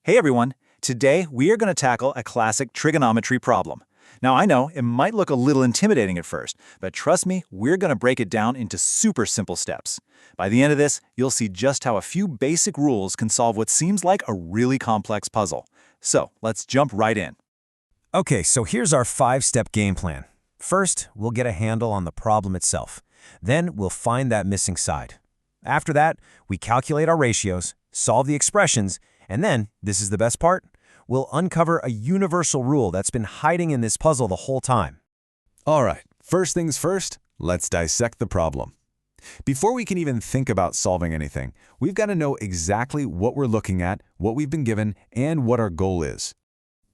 Hey everyone! Today we are going to tackle a classic trigonometry problem. Now I know it might look a little intimidating at first, but trust me, we're going to break it down into super simple steps. By the end of this, you'll see just how a few basic rules can solve what seems like a really complex puzzle. So let's jump right in. Okay, so here's our 5-step game plan. First, we'll get a handle on the problem itself. Then we'll find that missing side. After that, we calculate our ratios, solve the expressions, and then, this is the best part, we'll uncover a universal rule that's been hiding in this puzzle the whole time. All right, first things first, let's dissect the problem. Before we can even think about solving anything, we've got to know exactly what we're looking at, what we've been given, and what our goal is.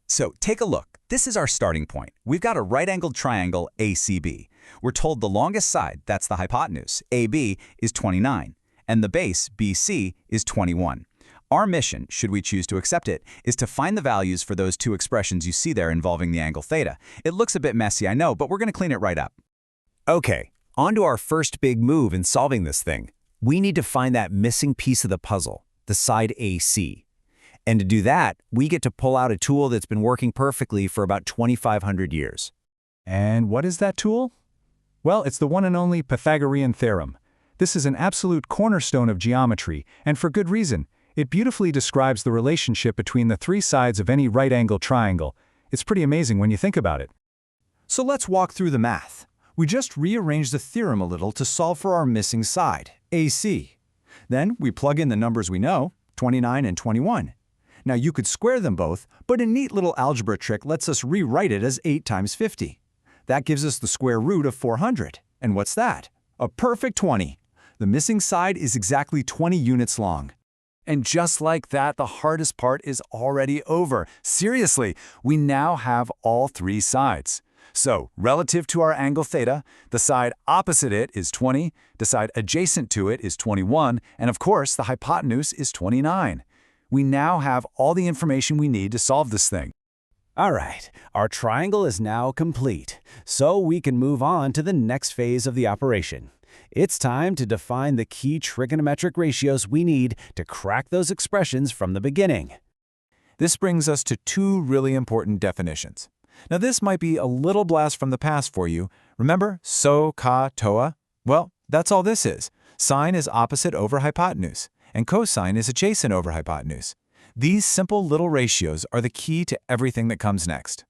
So take a look. This is our starting point. We've got a right-angled triangle ACB. We're told the longest side, that's the hypotenuse, AB, is 29, and the base, BC, is 21. Our mission, should we choose to accept it, is to find the values for those two expressions you see there involving the angle theta. It looks a bit messy, I know, but we're going to clean it right up. Okay, on to our first big move in solving this thing. We need to find that missing piece of the puzzle, the side AC. And to do that, we get to pull out a tool that's been working perfectly for about 2,500 years. And what is that tool? Well, it's the one and only Pythagorean theorem. This is an absolute cornerstone of geometry, and for good reason. It beautifully describes the relationship between the three sides of any right-angled triangle. It's pretty amazing when you think about it. So let's walk through the math. We just rearranged the theorem a little to solve for our missing side, AC. Then we plug in the numbers we know, 29 and 21. Now you could square them both, but a neat little algebra trick lets us rewrite it as 8 times 50. That gives us the square root of 400. And what's that? A perfect 20. The missing side is exactly 20 units long. And just like that, the hardest part is already over. Seriously, we now have all three sides. So, relative to our angle theta, the side opposite it is 20, the side adjacent to it is 21, and of course, the hypotenuse is 29. We now have all the information we need to solve this thing. All right, our triangle is now complete, so we can move on to the next phase of the operation. It's time to define the key trigonometric ratios we need to crack those expressions from the beginning. This brings us to two really important definitions. Now this might be a little blast from the past for you. Remember SO, CA, TOA? Well, that's all this is. Sine is opposite over hypotenuse, and cosine is adjacent over hypotenuse. These simple little ratios are the key to everything that comes next.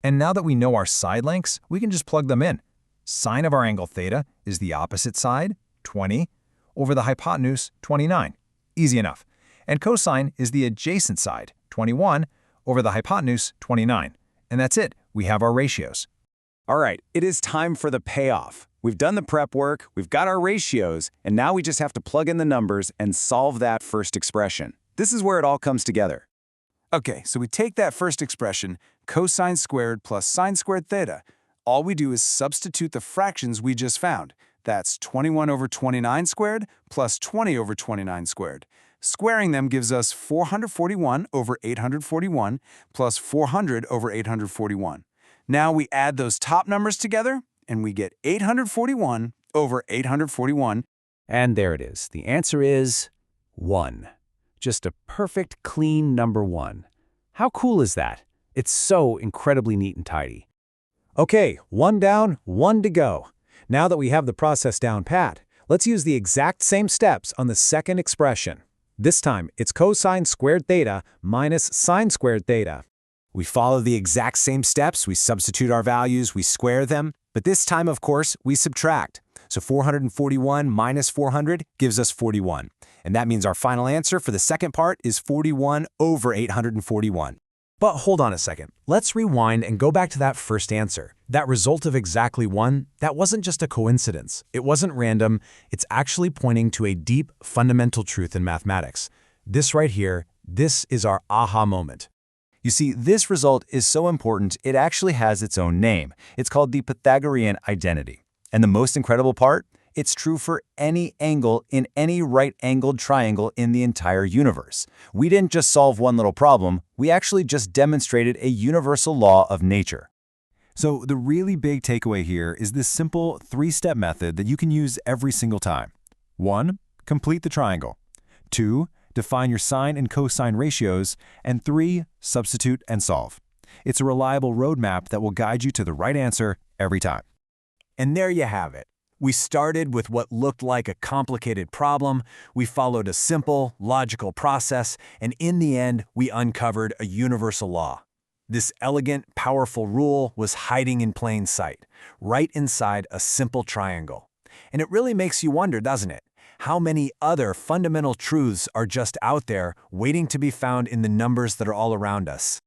And now that we know our side lengths, we can just plug them in. Sine of our angle theta is the opposite side, 20, over the hypotenuse, 29. Easy enough. And cosine is the adjacent side, 21, over the hypotenuse, 29. And that's it. We have our ratios. All right, it is time for the payoff. We've done the prep work, we've got our ratios, and now we just have to plug in the numbers and solve that first expression. This is where it all comes together. Okay, so we take that first expression, cosine squared plus sine squared theta. All we do is substitute the fractions we just found. That's 21 over 29 squared plus 20 over 29 squared. Squaring them gives us 441 over 841 plus 400 over 841. Now we add those top numbers together, and we get 841 over 841. And there it is. The answer is 1. Just a perfect, clean number 1. How cool is that? It's so incredibly neat and tidy. Okay, 1 down, 1 to go. Now that we have the process down pat, let's use the exact same steps on the second expression. This time, it's cosine squared theta minus sine squared theta. We follow the exact same steps, we substitute our values, we square them, but this time, of course, we subtract. So 441 minus 400 gives us 41. And that means our final answer for the second part is 41 over 841. But hold on a second. Let's rewind and go back to that first answer. That result of exactly 1, that wasn't just a coincidence. It wasn't random. It's actually pointing to a deep, fundamental truth in mathematics. This right here, this is our aha moment. You see, this result is so important, it actually has its own name. It's called the Pythagorean identity. And the most incredible part? It's true for any angle in any right-angled triangle in the entire universe. We didn't just solve one little problem, we actually just demonstrated a universal law of nature. So the really big takeaway here is this simple 3-step method that you can use every single time. 1. Complete the triangle. 2. define your sine and cosine ratios, and 3, substitute and solve. It's a reliable roadmap that will guide you to the right answer every time. And there you have it. We started with what looked like a complicated problem, we followed a simple, logical process, and in the end, we uncovered a universal law. This elegant, powerful rule was hiding in plain sight, right inside a simple triangle. And it really makes you wonder, doesn't it? How many other fundamental truths are just out there waiting to be found in the numbers that are all around us?